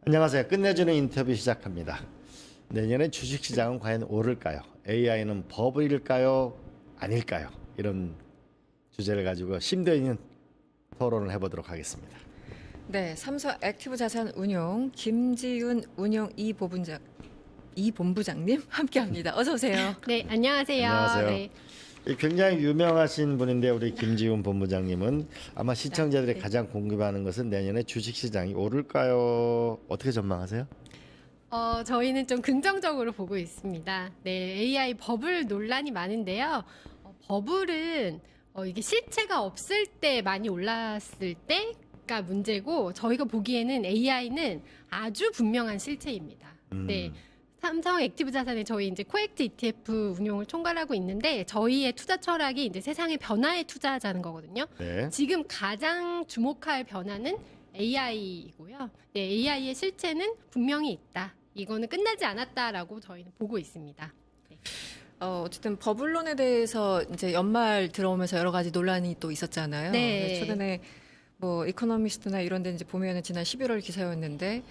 안녕하세요. 끝내주는 인터뷰 시작합니다. 내년에 주식시장은 과연 오를까요? AI는 버블일까요? 아닐까요? 이런 주제를 가지고 심도 있는 토론을 해보도록 하겠습니다. 네, 삼성 액티브 자산 운용 김지윤 운용 이본부장님 함께합니다. 어서 오세요. 네, 안녕하세요. 안녕하세요. 네. 굉장히 유명하신 분인데 우리 김지훈 본부장님은 아마 시청자들이 네. 가장 궁금해하는 것은 내년에 주식시장이 오를까요? 어떻게 전망하세요? 저희는 좀 긍정적으로 보고 있습니다. 네, AI 버블 논란이 많은데요. 버블은 이게 실체가 없을 때 많이 올랐을 때가 문제고 저희가 보기에는 AI는 아주 분명한 실체입니다. 네. 삼성 액티브 자산에 저희 이제 코엑트 ETF 운용을 총괄하고 있는데 저희의 투자 철학이 이제 세상의 변화에 투자하자는 거거든요. 네. 지금 가장 주목할 변화는 AI이고요. 네, AI의 실체는 분명히 있다. 이거는 끝나지 않았다라고 저희는 보고 있습니다. 네. 어쨌든 버블론에 대해서 이제 연말 들어오면서 여러 가지 논란이 또 있었잖아요. 네. 최근에 뭐 이코노미스트나 이런 데 이제 보면은 지난 11월 기사였는데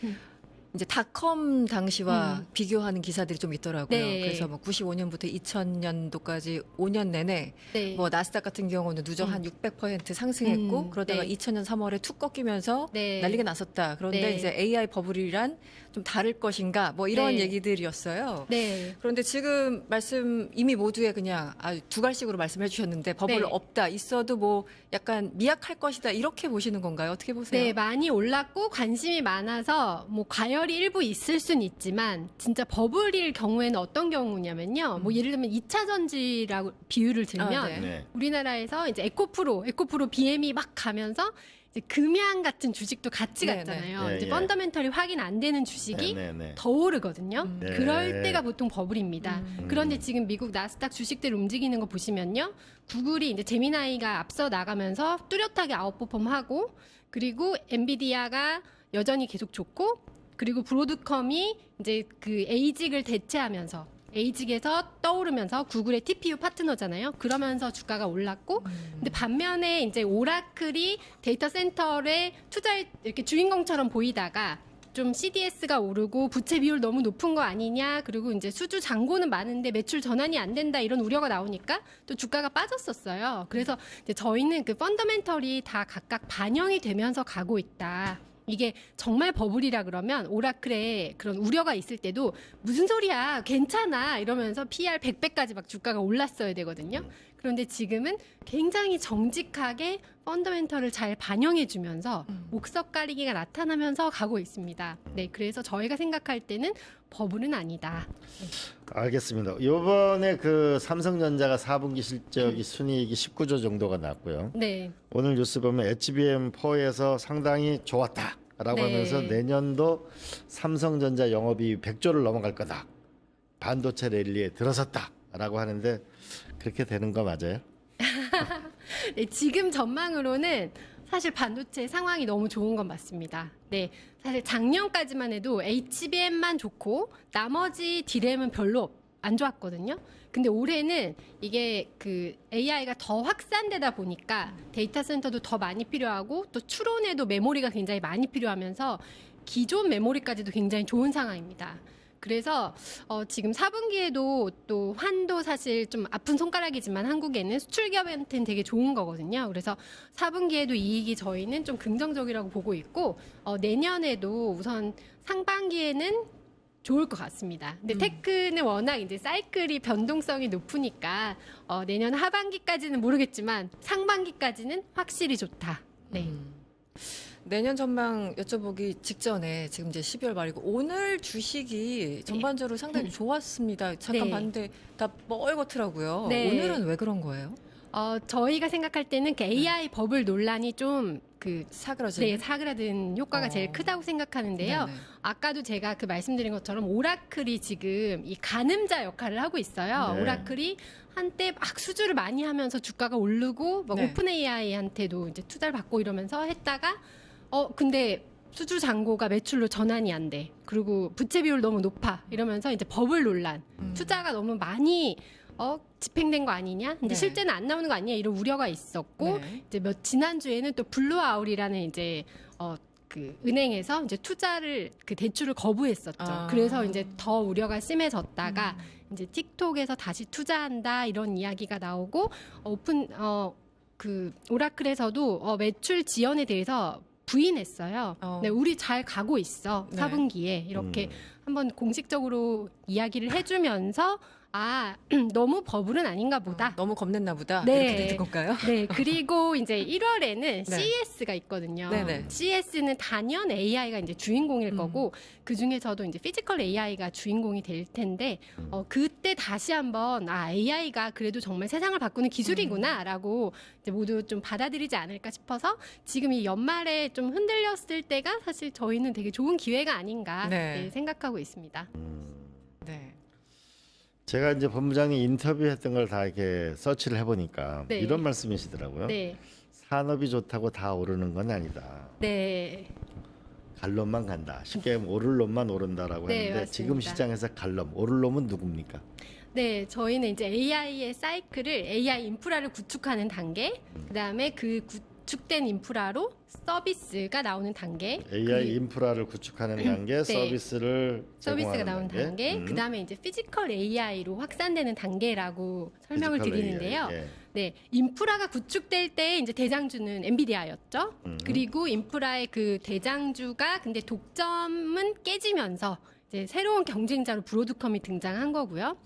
이제 닷컴 당시와 비교하는 기사들이 좀 있더라고요. 네. 그래서 뭐 95년부터 2000년도까지 5년 내내 네. 뭐 나스닥 같은 경우는 누적 한 600% 상승했고 그러다가 네. 2000년 3월에 툭 꺾이면서 네. 난리가 났었다. 그런데 네. 이제 AI 버블이란 좀 다를 것인가 뭐 이런 네. 얘기들이었어요. 네. 그런데 지금 말씀 이미 모두에 그냥 두 갈씩으로 말씀해 주셨는데 버블 네. 없다. 있어도 뭐 약간 미약할 것이다. 이렇게 보시는 건가요? 어떻게 보세요? 네, 많이 올랐고 관심이 많아서 뭐 과열이 일부 있을 순 있지만 진짜 버블일 경우에는 어떤 경우냐면요. 뭐 예를 들면 2차 전지라고 비유를 들면 아, 네. 네. 우리나라에서 이제 에코프로 BM이 막 가면서 이제 금양 같은 주식도 같이 네, 갔잖아요. 네. 이제 예, 예. 펀더멘털이 확인 안 되는 주식이 네, 네, 네. 더 오르거든요. 네. 그럴 때가 보통 버블입니다. 그런데 지금 미국 나스닥 주식들 움직이는 거 보시면요. 구글이 이제 제미나이가 앞서 나가면서 뚜렷하게 아웃퍼폼하고 그리고 엔비디아가 여전히 계속 좋고 그리고 브로드컴이 이제 그 에이직을 대체하면서 에이직에서 떠오르면서 구글의 TPU 파트너잖아요. 그러면서 주가가 올랐고, 근데 반면에 이제 오라클이 데이터 센터에 투자할 이렇게 주인공처럼 보이다가 좀 CDS가 오르고 부채 비율 너무 높은 거 아니냐, 그리고 이제 수주 잔고는 많은데 매출 전환이 안 된다 이런 우려가 나오니까 또 주가가 빠졌었어요. 그래서 이제 저희는 그 펀더멘털이 다 각각 반영이 되면서 가고 있다. 이게 정말 버블이라 그러면 오라클에 그런 우려가 있을 때도 무슨 소리야 괜찮아 이러면서 PR 100배까지 막 주가가 올랐어야 되거든요. 그런데 지금은 굉장히 정직하게 펀더멘털을 잘 반영해 주면서 옥석 가리기가 나타나면서 가고 있습니다. 네, 그래서 저희가 생각할 때는 버블은 아니다. 알겠습니다. 이번에 그 삼성전자가 4분기 실적이 순이익이 19조 정도가 났고요. 네. 오늘 뉴스 보면 HBM4에서 상당히 좋았다라고 네. 하면서 내년도 삼성전자 영업이익 100조를 넘어갈 거다. 반도체 랠리에 들어섰다라고 하는데 그렇게 되는 거 맞아요? 네, 지금 전망으로는 사실 반도체 상황이 너무 좋은 건 맞습니다. 네, 사실 작년까지만 해도 HBM만 좋고 나머지 D램은 별로 안 좋았거든요. 근데 올해는 이게 그 AI가 더 확산되다 보니까 데이터 센터도 더 많이 필요하고 또 추론에도 메모리가 굉장히 많이 필요하면서 기존 메모리까지도 굉장히 좋은 상황입니다. 그래서 지금 4분기에도 또 환도 사실 좀 아픈 손가락이지만 한국에는 수출 기업한테는 되게 좋은 거거든요. 그래서 4분기에도 이익이 저희는 좀 긍정적이라고 보고 있고 내년에도 우선 상반기에는 좋을 것 같습니다. 근데 테크는 워낙 이제 사이클이 변동성이 높으니까 내년 하반기까지는 모르겠지만 상반기까지는 확실히 좋다. 네. 내년 전망 여쭤보기 직전에 지금 이제 12월 말이고 오늘 주식이 전반적으로 상당히 좋았습니다. 잠깐 네. 봤는데 다 뻘겋더라고요. 네. 오늘은 왜 그런 거예요? 저희가 생각할 때는 그 AI 버블 논란이 좀 사그러지는? 네, 사그라든 효과가 제일 크다고 생각하는데요. 네네. 아까도 제가 그 말씀드린 것처럼 오라클이 지금 이 가늠자 역할을 하고 있어요. 네. 오라클이 한때 막 수주를 많이 하면서 주가가 오르고 막 네. 오픈 AI한테도 이제 투자를 받고 이러면서 했다가 근데 수주 잔고가 매출로 전환이 안 돼. 그리고 부채 비율 너무 높아. 이러면서 이제 버블 논란. 투자가 너무 많이 집행된 거 아니냐? 근데 네. 실제는 안 나오는 거 아니냐? 이런 우려가 있었고 네. 이제 지난주에는 또 블루아울이라는 이제 그 은행에서 이제 투자를 그 대출을 거부했었죠. 아. 그래서 이제 더 우려가 심해졌다가 이제 틱톡에서 다시 투자한다 이런 이야기가 나오고 그 오라클에서도 매출 지연에 대해서 부인했어요. 네, 우리 잘 가고 있어. 네. 4분기에 이렇게 한번 공식적으로 이야기를 해주면서 너무 버블은 아닌가 보다. 너무 겁냈나 보다. 네. 이렇게 되는 건가요? 네, 그리고 이제 1월에는 네. CES가 있거든요. 네네. CES는 단연 AI가 이제 주인공일 거고 그 중에서도 이제 피지컬 AI가 주인공이 될 텐데 그때 다시 한번 AI가 그래도 정말 세상을 바꾸는 기술이구나라고 이제 모두 좀 받아들이지 않을까 싶어서 지금 이 연말에 좀 흔들렸을 때가 사실 저희는 되게 좋은 기회가 아닌가 네. 네, 생각하고 있습니다. 네. 제가 이제 본부장님 인터뷰했던 걸 다 이렇게 서치를 해보니까 네. 이런 말씀이시더라고요. 네, 산업이 좋다고 다 오르는 건 아니다. 네, 갈놈만 간다. 쉽게 하면 오를 놈만 오른다라고 네, 했는데 맞습니다. 지금 시장에서 갈놈, 오를 놈은 누굽니까? 네, 저희는 이제 AI의 사이클을 AI 인프라를 구축하는 단계, 그다음에 그 구축된 인프라로 서비스가 나오는 단계, AI 인프라를 구축하는 단계, 서비스를 서비스가 제공하는 나오는 단계, 그다음에 이제 피지컬 AI로 확산되는 단계라고 설명을 피지컬 드리는데요. AI, 예. 네, 인프라가 구축될 때 이제 대장주는 엔비디아였죠. 그리고 인프라의 그 대장주가 근데 독점은 깨지면서 이제 새로운 경쟁자로 브로드컴이 등장한 거고요.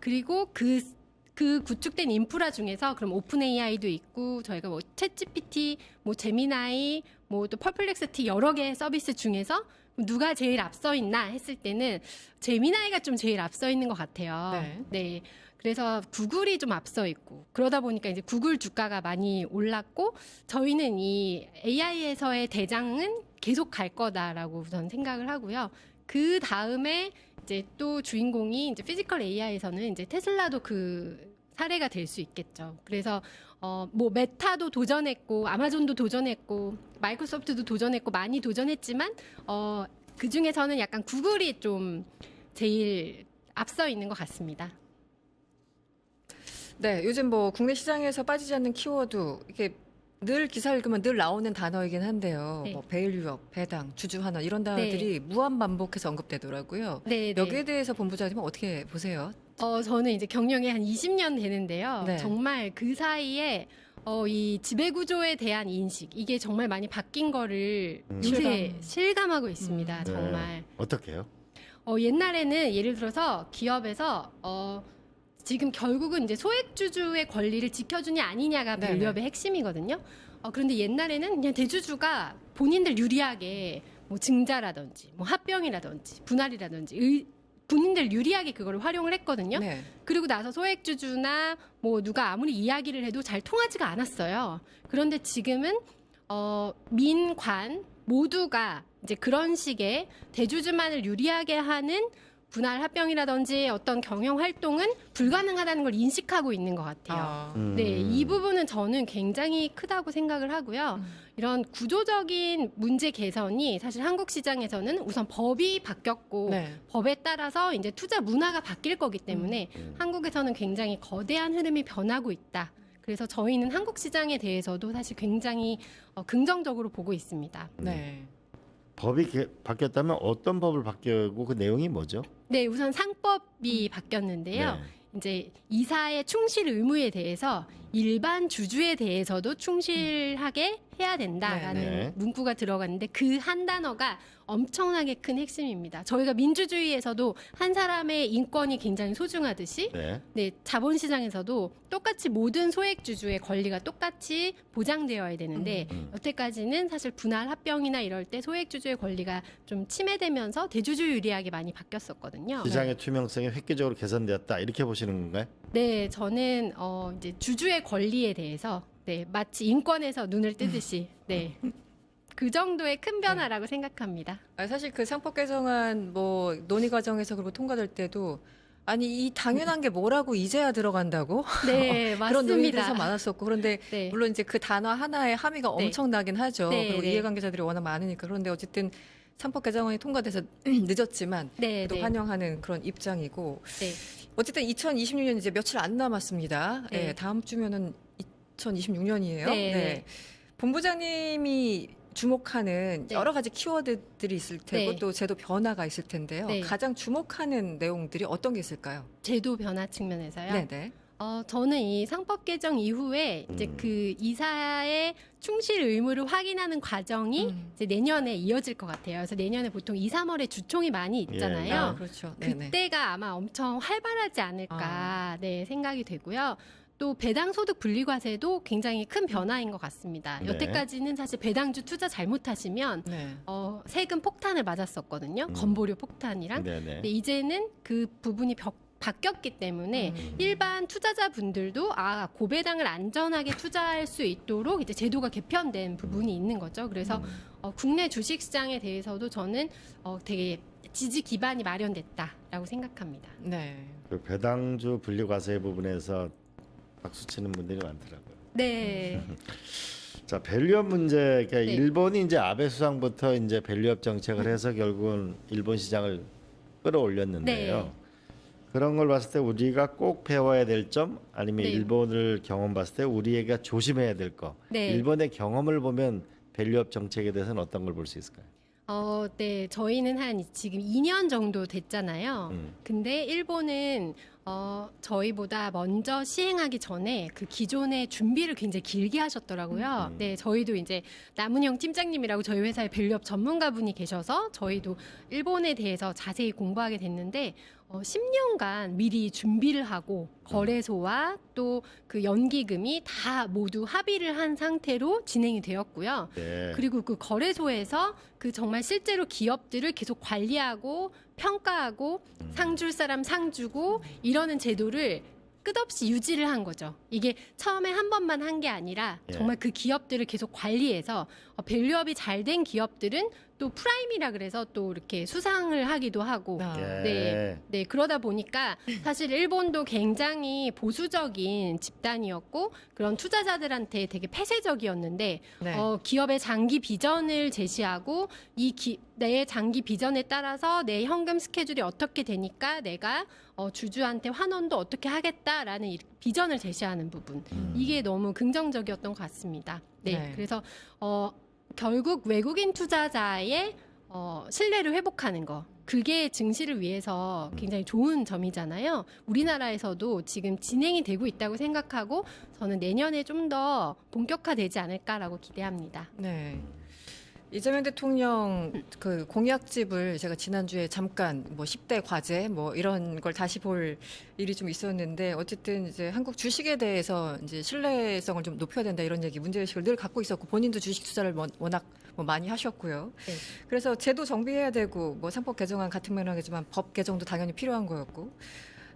그리고 그 구축된 인프라 중에서 그럼 오픈 AI도 있고 저희가 뭐 챗GPT, 뭐 제미나이, 뭐 또 퍼플렉스티 여러 개의 서비스 중에서 누가 제일 앞서 있나 했을 때는 제미나이가 좀 제일 앞서 있는 것 같아요. 네. 네. 그래서 구글이 좀 앞서 있고 그러다 보니까 이제 구글 주가가 많이 올랐고 저희는 이 AI에서의 대장은 계속 갈 거다라고 우선 생각을 하고요. 그 다음에 이제 또 주인공이 이제 피지컬 AI에서는 이제 테슬라도 그 사례가 될 수 있겠죠. 그래서 뭐 메타도 도전했고 아마존도 도전했고 마이크로소프트도 도전했고 많이 도전했지만 그 중에서는 약간 구글이 좀 제일 앞서 있는 것 같습니다. 네, 요즘 뭐 국내 시장에서 빠지지 않는 키워드 이게 늘 기사 읽으면 늘 나오는 단어이긴 한데요. 네. 뭐 배일유업, 배당, 주주환원 이런 단어들이 무한 반복해서 언급되더라고요. 네, 여기에 대해서 본부장님은 어떻게 보세요? 저는 이제 경영이 한 20년 되는데요. 네. 정말 그 사이에 이 지배구조에 대한 인식 이게 정말 많이 바뀐 거를 요새 실감하고 있습니다. 정말. 네. 어떻게 해요? 옛날에는 예를 들어서 기업에서 지금 결국은 이제 소액주주의 권리를 지켜주냐 아니냐가 네네. 밸류업의 핵심이거든요. 그런데 옛날에는 그냥 대주주가 본인들 유리하게 뭐 증자라든지 뭐 합병이라든지 분할이라든지 본인들 유리하게 그걸 활용을 했거든요. 네. 그리고 나서 소액주주나 뭐 누가 아무리 이야기를 해도 잘 통하지가 않았어요. 그런데 지금은 민관 모두가 이제 그런 식의 대주주만을 유리하게 하는 분할 합병이라든지 어떤 경영 활동은 불가능하다는 걸 인식하고 있는 것 같아요. 네, 이 부분은 저는 굉장히 크다고 생각을 하고요. 이런 구조적인 문제 개선이 사실 한국 시장에서는 우선 법이 바뀌었고 네. 법에 따라서 이제 투자 문화가 바뀔 거기 때문에 한국에서는 굉장히 거대한 흐름이 변하고 있다. 그래서 저희는 한국 시장에 대해서도 사실 굉장히 긍정적으로 보고 있습니다. 네. 법이 바뀌었다면 어떤 법을 바뀌고 그 내용이 뭐죠? 네, 우선 상법이 바뀌었는데요. 네. 이제 이사의 충실 의무에 대해서 일반 주주에 대해서도 충실하게 해야 된다라는 네, 네. 문구가 들어갔는데 그 한 단어가 엄청나게 큰 핵심입니다. 저희가 민주주의에서도 한 사람의 인권이 굉장히 소중하듯이 네. 자본시장에서도 똑같이 모든 소액주주의 권리가 똑같이 보장되어야 되는데 여태까지는 사실 분할 합병이나 이럴 때 소액주주의 권리가 좀 침해되면서 대주주 유리하게 많이 바뀌었었거든요. 시장의 투명성이 획기적으로 개선되었다 이렇게 보시는 건가요? 네, 저는 이제 주주의 권리에 대해서 마치 인권에서 눈을 뜨듯이 그 정도의 큰 변화라고 생각합니다. 사실 그 상법 개정안 뭐 논의 과정에서 그리고 통과될 때도 아니 이 당연한 게 뭐라고 이제야 들어간다고 네, 그런 논의들이 맞습니다. 참 많았었고 그런데 네. 물론 이제 그 단어 하나의 함의가 네. 엄청나긴 하죠. 네, 그리고 네. 이해관계자들이 워낙 많으니까 그런데 어쨌든 상법 개정안이 통과돼서 늦었지만 네, 또 네. 환영하는 그런 입장이고 네. 어쨌든 2026년 이제 며칠 안 남았습니다. 네. 다음 주면은 2026년이에요. 네, 네. 본부장님이 주목하는 네. 여러 가지 키워드들이 있을 테고 네. 또 제도 변화가 있을 텐데요. 네. 가장 주목하는 내용들이 어떤 게 있을까요? 제도 변화 측면에서요. 네네. 저는 이 상법 개정 이후에 이제 그 이사의 충실 의무를 확인하는 과정이 이제 내년에 이어질 것 같아요. 그래서 내년에 보통 2, 3월에 주총이 많이 있잖아요. 예. 그렇죠. 네네. 그때가 아마 엄청 활발하지 않을까 네, 생각이 되고요. 또 배당소득 분리과세도 굉장히 큰 변화인 것 같습니다. 네. 여태까지는 사실 배당주 투자 잘못하시면 네. 세금 폭탄을 맞았었거든요. 건보료 폭탄이랑. 네네. 근데 이제는 그 부분이 바뀌었기 때문에 일반 투자자분들도 고배당을 안전하게 투자할 수 있도록 이제 제도가 개편된 부분이 있는 거죠. 그래서 국내 주식시장에 대해서도 저는 되게 지지 기반이 마련됐다라고 생각합니다. 네. 그 배당주 분리과세 부분에서 박수 치는 분들이 많더라고요. 네. 자, 밸류업 문제. 그러니까 네. 일본이 이제 아베 수상부터 이제 밸류업 정책을 해서 결국은 일본 시장을 끌어올렸는데요. 네. 그런 걸 봤을 때 우리가 꼭 배워야 될 점, 아니면 네. 일본을 경험 봤을 때 우리가 조심해야 될 거. 네. 일본의 경험을 보면 밸류업 정책에 대해서는 어떤 걸 볼 수 있을까요? 네. 저희는 한 지금 2년 정도 됐잖아요. 근데 일본은 저희보다 먼저 시행하기 전에 그 기존의 준비를 굉장히 길게 하셨더라고요. 네, 저희도 이제 남은영 팀장님이라고 저희 회사에 밸류업 전문가분이 계셔서 저희도 일본에 대해서 자세히 공부하게 됐는데 10년간 미리 준비를 하고 거래소와 또 그 연기금이 다 모두 합의를 한 상태로 진행이 되었고요. 네. 그리고 그 거래소에서 그 정말 실제로 기업들을 계속 관리하고 평가하고 상 줄 사람 상 주고 이러는 제도를 끝없이 유지를 한 거죠. 이게 처음에 한 번만 한 게 아니라 예. 정말 그 기업들을 계속 관리해서 밸류업이 잘 된 기업들은 또 프라임이라 그래서 또 이렇게 수상을 하기도 하고 아. 예. 네, 그러다 보니까 사실 일본도 굉장히 보수적인 집단이었고 그런 투자자들한테 되게 폐쇄적이었는데 네. 기업의 장기 비전을 제시하고 내 장기 비전에 따라서 내 현금 스케줄이 어떻게 되니까 내가 주주한테 환원도 어떻게 하겠다라는 이 비전을 제시하는 부분 이게 너무 긍정적이었던 것 같습니다. 네, 네. 그래서 결국 외국인 투자자의 신뢰를 회복하는 거. 그게 증시를 위해서 굉장히 좋은 점이잖아요. 우리나라에서도 지금 진행이 되고 있다고 생각하고 저는 내년에 좀 더 본격화되지 않을까라고 기대합니다. 네. 이재명 대통령 그 공약집을 제가 지난주에 잠깐 뭐 10대 과제 뭐 이런 걸 다시 볼 일이 좀 있었는데 어쨌든 이제 한국 주식에 대해서 이제 신뢰성을 좀 높여야 된다 이런 얘기 문제의식을 늘 갖고 있었고 본인도 주식 투자를 워낙 뭐 많이 하셨고요. 네. 그래서 제도 정비해야 되고 뭐 상법 개정안 같은 맥락이지만 법 개정도 당연히 필요한 거였고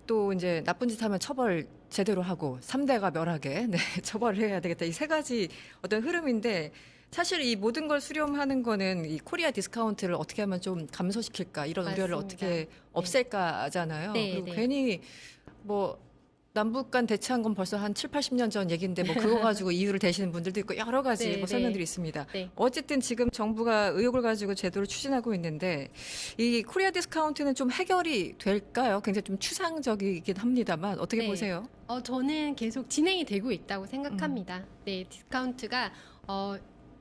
또 이제 나쁜 짓 하면 처벌 제대로 하고 3대가 멸하게 네, 처벌을 해야 되겠다. 이 세 가지 어떤 흐름인데 사실 이 모든 걸 수렴하는 거는 이 코리아 디스카운트를 어떻게 하면 좀 감소시킬까 이런 우려를 맞습니다. 어떻게 없앨까잖아요. 네, 그리고 네. 괜히 뭐 남북 간 대치한 건 벌써 한 7, 80년 전 얘기인데 뭐 그거 가지고 이유를 대시는 분들도 있고 여러 가지 네, 뭐 네. 설명들이 있습니다. 네. 어쨌든 지금 정부가 의혹을 가지고 제도를 추진하고 있는데 이 코리아 디스카운트는 좀 해결이 될까요? 굉장히 좀 추상적이긴 합니다만 어떻게 네. 보세요? 저는 계속 진행이 되고 있다고 생각합니다. 네, 디스카운트가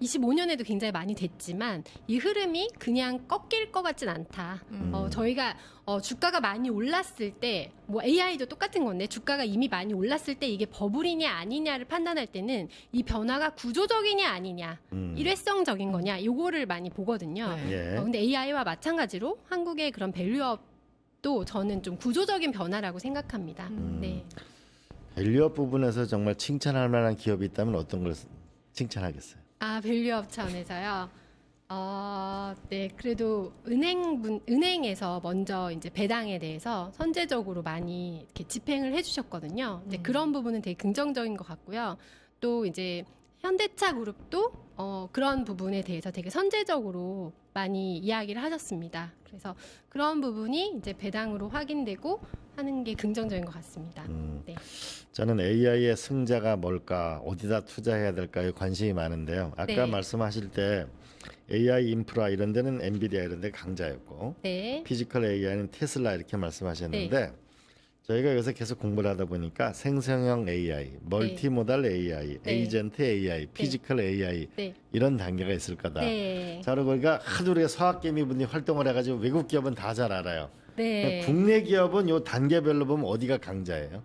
25년에도 굉장히 많이 됐지만 이 흐름이 그냥 꺾일 것 같진 않다. 저희가 주가가 많이 올랐을 때 뭐 AI도 똑같은 건데 주가가 이미 많이 올랐을 때 이게 버블이냐 아니냐를 판단할 때는 이 변화가 구조적이냐 아니냐 일회성적인 거냐 요거를 많이 보거든요. 네. 예. 근데 AI와 마찬가지로 한국의 그런 밸류업도 저는 좀 구조적인 변화라고 생각합니다. 네. 밸류업 부분에서 정말 칭찬할 만한 기업이 있다면 어떤 걸 칭찬하겠어요? 밸류업 차원에서요. 네, 그래도 은행에서 먼저 이제 배당에 대해서 선제적으로 많이 이렇게 집행을 해주셨거든요. 이제 그런 부분은 되게 긍정적인 것 같고요. 또 이제 현대차 그룹도 그런 부분에 대해서 되게 선제적으로 많이 이야기를 하셨습니다. 그래서 그런 부분이 이제 배당으로 확인되고 하는 게 긍정적인 것 같습니다. 네. 저는 AI의 승자가 뭘까, 어디다 투자해야 될까에 관심이 많은데요. 아까 네. 말씀하실 때 AI 인프라 이런 데는 엔비디아 이런 데 강자였고 네. 피지컬 AI는 테슬라 이렇게 말씀하셨는데 저희가 여기서 계속 공부를 하다 보니까 생성형 AI, 멀티모달 AI, 네. 에이전트 AI, 피지컬 AI 네. 이런 단계가 있을 거다. 네. 자, 그리고 우리가 하도 우리가 서학개미 분이 활동을 해가지고 외국 기업은 다 잘 알아요. 네. 국내 기업은 요 단계별로 보면 어디가 강자예요?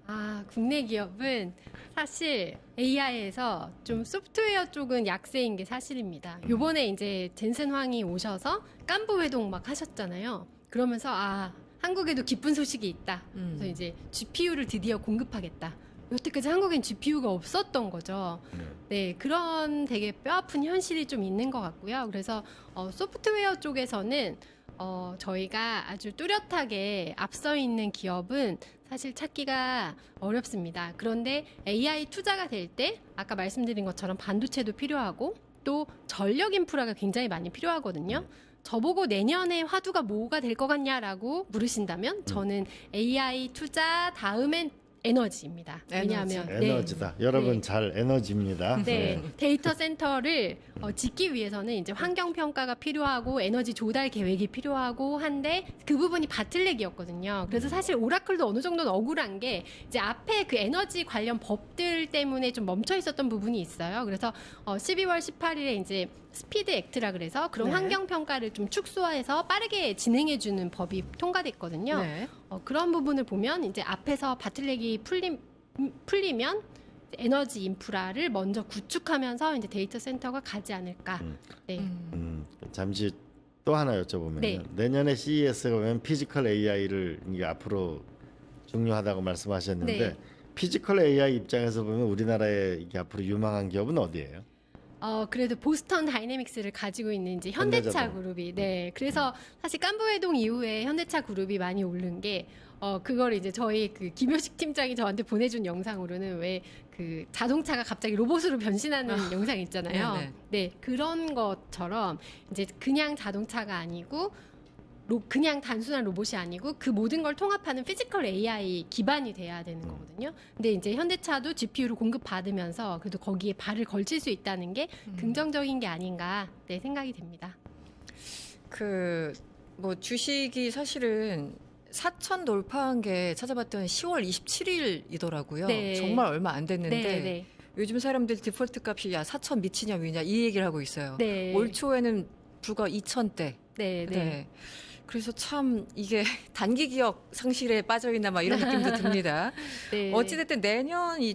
아, 국내 기업은 사실 AI에서 좀 소프트웨어 쪽은 약세인 게 사실입니다. 요번에 이제 젠슨 황이 오셔서 깐부 회동 막 하셨잖아요. 그러면서 한국에도 기쁜 소식이 있다. 그래서 이제 GPU를 드디어 공급하겠다. 여태까지 한국엔 GPU가 없었던 거죠. 네, 그런 되게 뼈아픈 현실이 좀 있는 것 같고요. 그래서 소프트웨어 쪽에서는 저희가 아주 뚜렷하게 앞서 있는 기업은 사실 찾기가 어렵습니다. 그런데 AI 투자가 될 때 아까 말씀드린 것처럼 반도체도 필요하고 또 전력 인프라가 굉장히 많이 필요하거든요. 저보고 내년에 화두가 뭐가 될 것 같냐라고 물으신다면 저는 AI 투자 다음엔 에너지입니다. 왜냐하면 에너지다. 여러분 네. 잘 에너지입니다. 네, 데이터 센터를 짓기 위해서는 이제 환경 평가가 필요하고 에너지 조달 계획이 필요하고 한데 그 부분이 바틀렉이었거든요. 그래서 사실 오라클도 어느 정도는 억울한 게 이제 앞에 그 에너지 관련 법들 때문에 좀 멈춰 있었던 부분이 있어요. 그래서 12월 18일에 이제 스피드 액트라 그래서 그런 네. 환경 평가를 좀 축소해서 빠르게 진행해 주는 법이 통과됐거든요. 네. 그런 부분을 보면 이제 앞에서 바틀렉이 풀리면 에너지 인프라를 먼저 구축하면서 이제 데이터 센터가 가지 않을까. 네. 잠시 또 하나 여쭤보면요. 네. 내년에 CES가 오면 피지컬 AI를 이게 앞으로 중요하다고 말씀하셨는데 네. 피지컬 AI 입장에서 보면 우리나라에 이게 앞으로 유망한 기업은 어디예요? 그래도 보스턴 다이내믹스를 가지고 있는 이제 현대차 현대자동. 그룹이, 네. 그래서 사실 깐부회동 이후에 현대차 그룹이 많이 오른 게, 그걸 이제 저희 그 김효식 팀장이 저한테 보내준 영상으로는 왜 그 자동차가 갑자기 로봇으로 변신하는 영상 있잖아요. 네네. 네. 그런 것처럼 이제 그냥 자동차가 아니고, 그냥 단순한 로봇이 아니고 그 모든 걸 통합하는 피지컬 AI 기반이 돼야 되는 거거든요. 근데 이제 현대차도 GPU를 공급받으면서 그래도 거기에 발을 걸칠 수 있다는 게 긍정적인 게 아닌가 생각이 됩니다. 뭐 주식이 사실은 4천 돌파한 게 찾아봤더니 10월 27일이더라고요. 네. 정말 얼마 안 됐는데 네. 요즘 사람들 디폴트 값이 4천 미치냐 위냐 이 얘기를 하고 있어요. 네. 올 초에는 불과 2천대. 네. 그래서 참 이게 단기 기억 상실에 빠져 있나 막 이런 느낌도 듭니다. 네. 어찌됐든 내년 이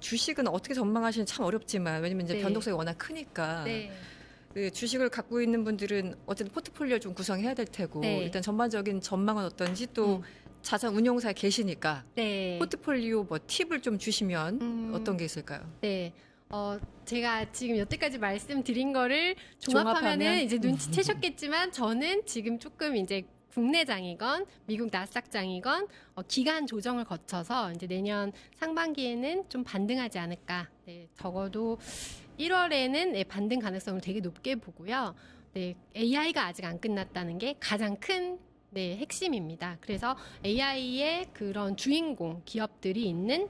주식은 어떻게 전망하시는 참 어렵지만 왜냐면 이제 네. 변동성이 워낙 크니까 네. 그 주식을 갖고 있는 분들은 어쨌든 포트폴리오 좀 구성해야 될 테고 네. 일단 전반적인 전망은 어떤지 또 자산 운용사에 계시니까 네. 포트폴리오 뭐 팁을 좀 주시면 어떤 게 있을까요? 네. 제가 지금 여태까지 말씀드린 거를 종합하면은 종합하면? 이제 눈치채셨겠지만 저는 지금 조금 이제 국내장이건 미국 나스닥장이건 기간 조정을 거쳐서 이제 내년 상반기에는 좀 반등하지 않을까. 네, 적어도 1월에는 반등 가능성을 되게 높게 보고요. 네, AI가 아직 안 끝났다는 게 가장 큰 핵심입니다. 그래서 AI의 그런 주인공 기업들이 있는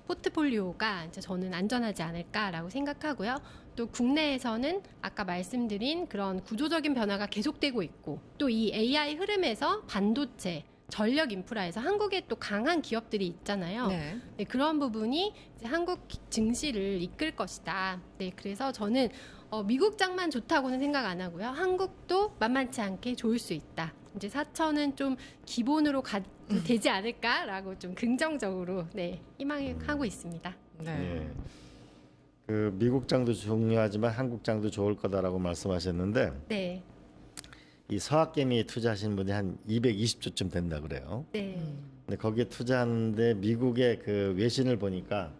포트폴리오가 이제 저는 안전하지 않을까라고 생각하고요. 또 국내에서는 아까 말씀드린 그런 구조적인 변화가 계속되고 있고 또 이 AI 흐름에서 반도체, 전력 인프라에서 한국에 또 강한 기업들이 있잖아요. 네. 네, 그런 부분이 이제 한국 증시를 이끌 것이다. 네, 그래서 저는 미국장만 좋다고는 생각 안 하고요. 한국도 만만치 않게 좋을 수 있다. 이제 4천은 좀 기본으로 되지 않을까라고 좀 긍정적으로 희망하고 있습니다. 네. 예. 그 미국장도 중요하지만 한국장도 좋을 거다라고 말씀하셨는데 네, 이 서학개미에 투자하신 분이 한 220조쯤 된다 그래요. 네, 근데 거기에 투자하는데 미국의 그 외신을 보니까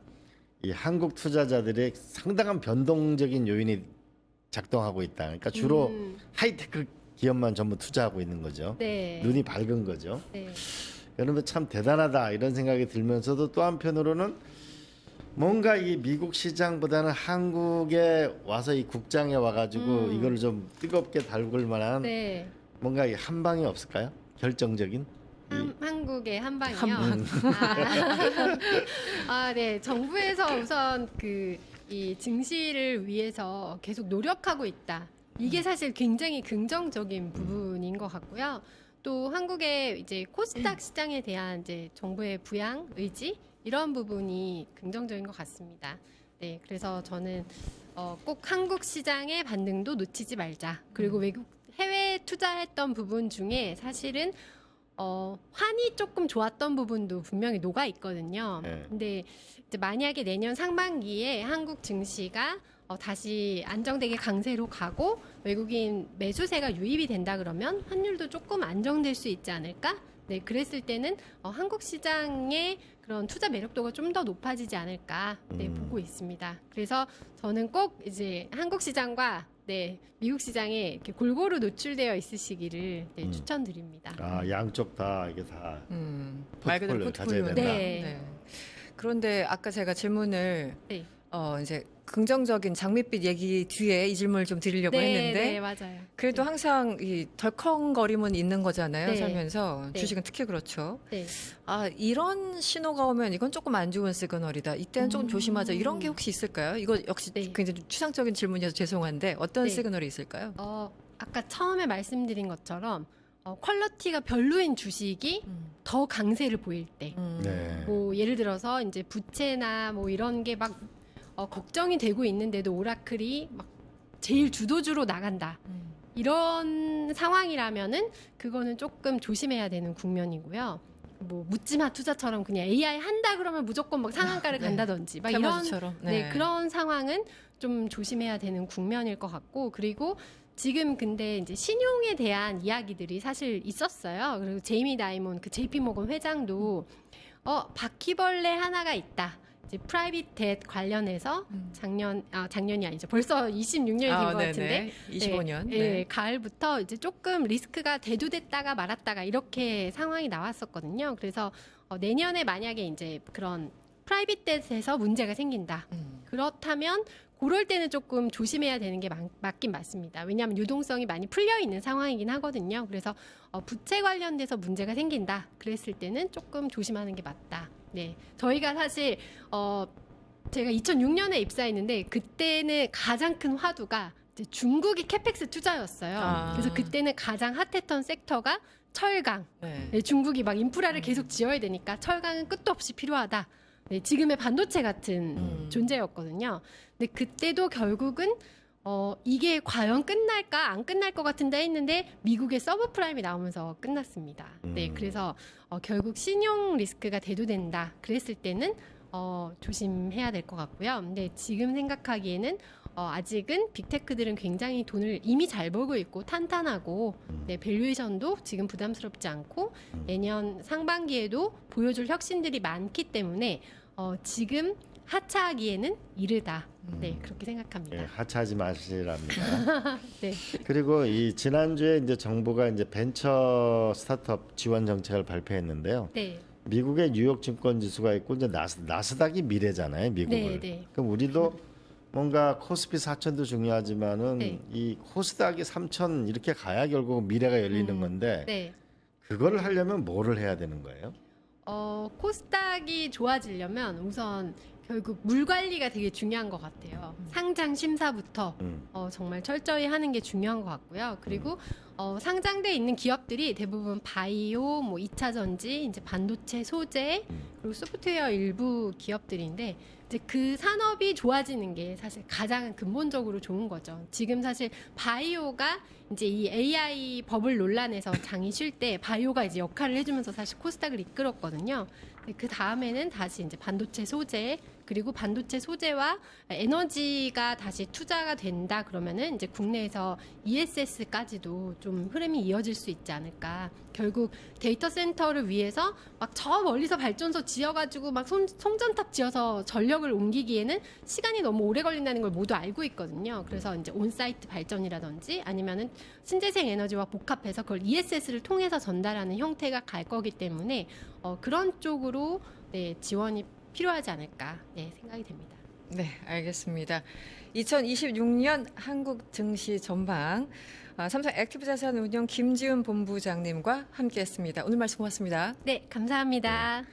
이 한국 투자자들의 상당한 변동적인 요인이 작동하고 있다. 그러니까 주로 하이테크 기업만 전부 투자하고 있는 거죠. 네, 눈이 밝은 거죠. 네, 여러분 참 대단하다 이런 생각이 들면서도 또 한편으로는 뭔가 이 미국 시장보다는 한국에 와서 이 국장에 와가지고 이걸 좀 뜨겁게 달굴 만한 네. 뭔가 이 한 방이 없을까요? 결정적인? 한국의 한 방이요. 네. 정부에서 우선 이 증시를 위해서 계속 노력하고 있다. 이게 사실 굉장히 긍정적인 부분인 것 같고요. 또 한국의 이제 코스닥 시장에 대한 이제 정부의 부양 의지 이런 부분이 긍정적인 것 같습니다. 네, 그래서 저는 꼭 한국 시장의 반등도 놓치지 말자. 그리고 외국 해외 투자했던 부분 중에 사실은 환이 조금 좋았던 부분도 분명히 녹아 있거든요. 네. 근데 이제 만약에 내년 상반기에 한국 증시가 다시 안정되게 강세로 가고 외국인 매수세가 유입이 된다 그러면 환율도 조금 안정될 수 있지 않을까? 네, 그랬을 때는 한국 시장의 그런 투자 매력도가 좀 더 높아지지 않을까 네, 보고 있습니다. 그래서 저는 꼭 이제 한국 시장과 네, 미국 시장에 이렇게 골고루 노출되어 있으시기를 네, 추천드립니다. 아, 양쪽 다 이게 다 말 그대로 포트폴리오를 가져야 포트폴리오. 된다. 네. 그런데 아까 제가 질문을 네. 이제 긍정적인 장밋빛 얘기 뒤에 이 질문을 좀 드리려고 했는데 네, 맞아요. 그래도 항상 이 덜컹거림은 있는 거잖아요. 네. 살면서 네. 주식은 특히 그렇죠. 네. 아, 이런 신호가 오면 이건 조금 안 좋은 시그널이다. 이때는 조금 조심하자. 이런 게 혹시 있을까요? 이거 역시 네. 굉장히 추상적인 질문이어서 죄송한데 어떤 네. 시그널이 있을까요? 아까 처음에 말씀드린 것처럼 퀄리티가 별로인 주식이 더 강세를 보일 때, 네. 뭐 예를 들어서 이제 부채나 뭐 이런 게 막 걱정이 되고 있는데도 오라클이 막 제일 주도주로 나간다. 이런 상황이라면은 그거는 조금 조심해야 되는 국면이고요. 뭐 묻지마 투자처럼 그냥 AI 한다 그러면 무조건 막 상한가를 네. 간다든지 막 이런 테마주처럼. 네, 그런 상황은 좀 조심해야 되는 국면일 것 같고 그리고 지금 근데 이제 신용에 대한 이야기들이 사실 있었어요. 그리고 제이미 다이몬 그 JP 모건 회장도 바퀴벌레 하나가 있다. 이제 프라이빗 뎃 관련해서 작년이 아니죠. 벌써 26년이 된 것 같은데 25년. 네, 가을부터 이제 조금 리스크가 대두됐다가 말았다가 이렇게 상황이 나왔었거든요. 그래서 내년에 만약에 이제 그런 프라이빗 뎃에서 문제가 생긴다. 그렇다면 그럴 때는 조금 조심해야 되는 게 맞긴 맞습니다. 왜냐하면 유동성이 많이 풀려 있는 상황이긴 하거든요. 그래서 부채 관련돼서 문제가 생긴다. 그랬을 때는 조금 조심하는 게 맞다. 네, 저희가 사실 제가 2006년에 입사했는데 그때는 가장 큰 화두가 이제 중국이 캐펙스 투자였어요. 그래서 그때는 가장 핫했던 섹터가 철강. 네, 중국이 막 인프라를 계속 지어야 되니까 철강은 끝도 없이 필요하다. 네, 지금의 반도체 같은 존재였거든요. 근데 그때도 결국은 이게 과연 끝날까 안 끝날 것 같은데 했는데 미국의 서브프라임이 나오면서 끝났습니다. 네, 그래서 결국 신용 리스크가 대두된다. 그랬을 때는 조심해야 될 것 같고요. 근데 지금 생각하기에는 아직은 빅테크들은 굉장히 돈을 이미 잘 벌고 있고 탄탄하고 네, 밸류에이션도 지금 부담스럽지 않고 내년 상반기에도 보여줄 혁신들이 많기 때문에 지금 하차하기에는 이르다. 네, 그렇게 생각합니다. 예, 하차하지 마시랍니다. 네. 그리고 이 지난주에 이제 정부가 이제 벤처 스타트업 지원 정책을 발표했는데요. 네. 미국의 뉴욕 증권 지수가 있고 이제 나스닥이 미래잖아요, 미국을. 네, 네. 그럼 우리도 뭔가 코스피 4천도 중요하지만은 네. 이 코스닥이 3천 이렇게 가야 결국 미래가 열리는 건데 네. 그거를 하려면 뭐를 해야 되는 거예요? 코스닥이 좋아지려면 우선 결국 물 관리가 되게 중요한 것 같아요. 상장 심사부터 정말 철저히 하는 게 중요한 것 같고요. 그리고 상장돼 있는 기업들이 대부분 바이오, 뭐 2차 전지, 이제 반도체 소재, 그리고 소프트웨어 일부 기업들인데 이제 그 산업이 좋아지는 게 사실 가장 근본적으로 좋은 거죠. 지금 사실 바이오가 이제 이 AI 버블 논란에서 장이 쉴 때 바이오가 이제 역할을 해주면서 사실 코스닥을 이끌었거든요. 그 다음에는 다시 이제 반도체 소재 그리고 반도체 소재와 에너지가 다시 투자가 된다 그러면은 이제 국내에서 ESS까지도 좀 흐름이 이어질 수 있지 않을까. 결국 데이터 센터를 위해서 막 저 멀리서 발전소 지어가지고 막 송전탑 지어서 전력을 옮기기에는 시간이 너무 오래 걸린다는 걸 모두 알고 있거든요. 그래서 이제 온사이트 발전이라든지 아니면은 신재생 에너지와 복합해서 그걸 ESS를 통해서 전달하는 형태가 갈 거기 때문에 그런 쪽으로 네, 지원이 필요하지 않을까 네, 생각이 됩니다. 네, 알겠습니다. 2026년 한국 증시 전망 삼성 액티브자산 운용 김지훈 본부장님과 함께했습니다. 오늘 말씀 고맙습니다. 네, 감사합니다.